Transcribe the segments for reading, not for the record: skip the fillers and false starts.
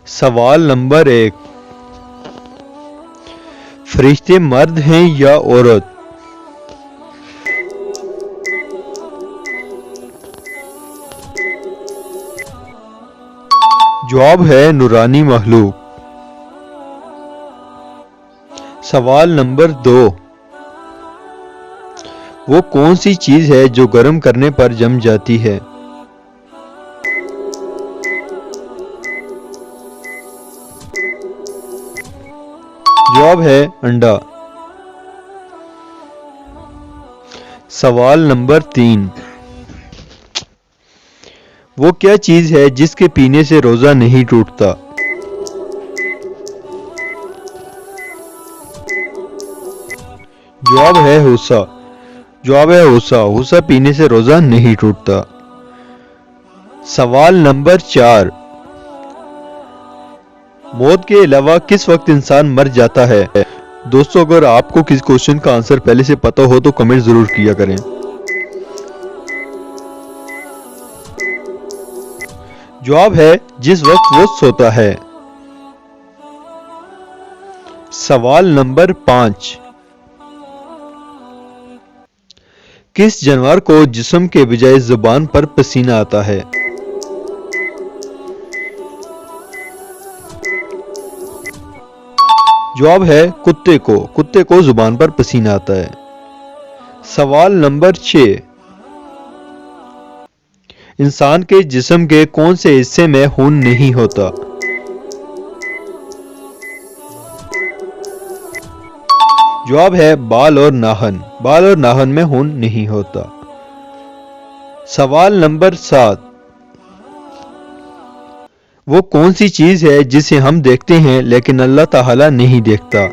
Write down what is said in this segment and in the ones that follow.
سوال نمبر 1، فرشتے مرد ہیں یا عورت؟ جواب ہے نورانی مخلوق۔ سوال نمبر 2، وہ کون سی چیز ہے جو گرم کرنے پر جم جاتی ہے؟ جواب ہے انڈا۔ سوال نمبر 3، وہ کیا چیز ہے جس کے پینے سے روزہ نہیں ٹوٹتا؟ جواب ہے ہوسا۔ جواب ہے ہوسا۔ ہوسا پینے سے روزہ نہیں ٹوٹتا۔ سوال نمبر 4، موت کے علاوہ کس وقت انسان مر جاتا ہے؟ دوستو، اگر آپ کو کسی کوشچن کا آنسر پہلے سے پتا ہو تو کمنٹ ضرور کیا کریں۔ جواب ہے جس وقت وہ سوتا ہے۔ سوال نمبر 5، کس جانور کو جسم کے بجائے زبان پر پسینہ آتا ہے؟ جواب ہے کتے کو۔ کتے کو زبان پر پسینہ آتا ہے۔ سوال نمبر 6، انسان کے جسم کے کون سے حصے میں خون نہیں ہوتا؟ جواب ہے بال اور ناخن۔ بال اور ناخن میں خون نہیں ہوتا۔ سوال نمبر 7، وہ کون سی چیز ہے جسے ہم دیکھتے ہیں لیکن اللہ تعالی نہیں دیکھتا؟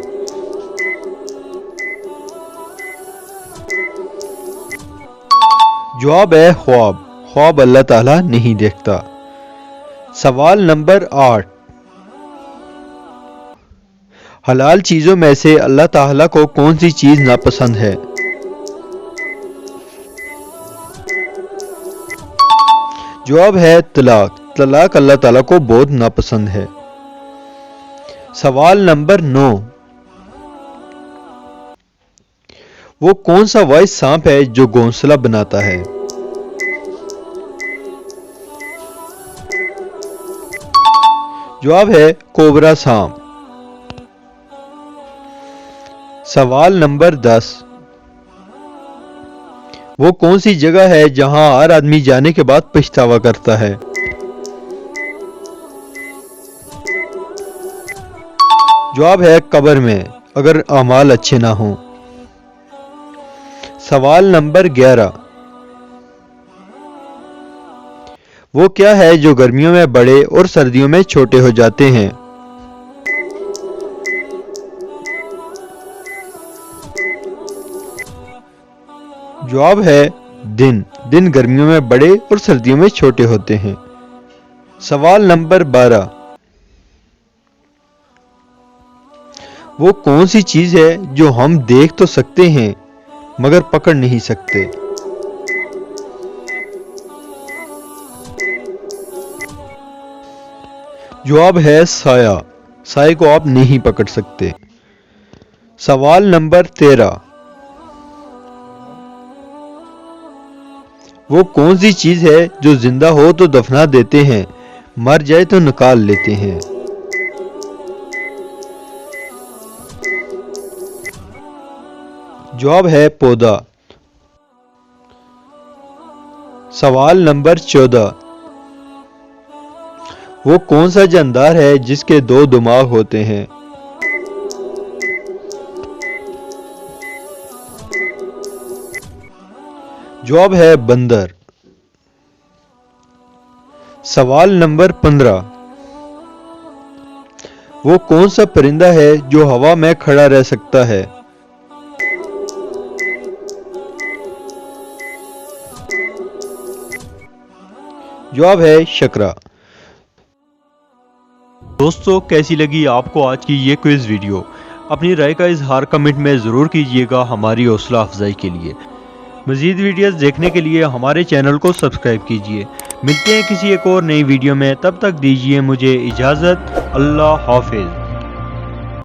جواب ہے خواب۔ خواب اللہ تعالی نہیں دیکھتا۔ سوال نمبر 8، حلال چیزوں میں سے اللہ تعالی کو کون سی چیز ناپسند ہے؟ جواب ہے طلاق۔ طلاق اللہ تعالیٰ کو بہت ناپسند ہے۔ سوال نمبر 9، وہ کون سا وائس سانپ ہے جو گھونسلہ بناتا ہے؟ جواب ہے کوبرا سانپ۔ سوال نمبر 10، وہ کون سی جگہ ہے جہاں ہر آدمی جانے کے بعد پچھتاوا کرتا ہے؟ جواب ہے قبر میں، اگر اعمال اچھے نہ ہوں۔ سوال نمبر 11، وہ کیا ہے جو گرمیوں میں بڑے اور سردیوں میں چھوٹے ہو جاتے ہیں؟ جواب ہے دن۔ دن گرمیوں میں بڑے اور سردیوں میں چھوٹے ہوتے ہیں۔ سوال نمبر 12، وہ کون سی چیز ہے جو ہم دیکھ تو سکتے ہیں مگر پکڑ نہیں سکتے؟ جواب ہے سایہ۔ سائے کو آپ نہیں پکڑ سکتے۔ سوال نمبر 13، وہ کون سی چیز ہے جو زندہ ہو تو دفنا دیتے ہیں، مر جائے تو نکال لیتے ہیں؟ جواب ہے پودا۔ سوال نمبر 14، وہ کون سا جاندار ہے جس کے 2 دماغ ہوتے ہیں؟ جواب ہے بندر۔ سوال نمبر 15، وہ کون سا پرندہ ہے جو ہوا میں کھڑا رہ سکتا ہے؟ جواب ہے شکرا۔ دوستو، کیسی لگی آپ کو آج کی یہ کوئز ویڈیو؟ اپنی رائے کا اظہار کمنٹ میں ضرور کیجیے گا ہماری حوصلہ افزائی کے لیے۔ مزید ویڈیوز دیکھنے کے لیے ہمارے چینل کو سبسکرائب کیجیے۔ ملتے ہیں کسی ایک اور نئی ویڈیو میں، تب تک دیجیے مجھے اجازت۔ اللہ حافظ۔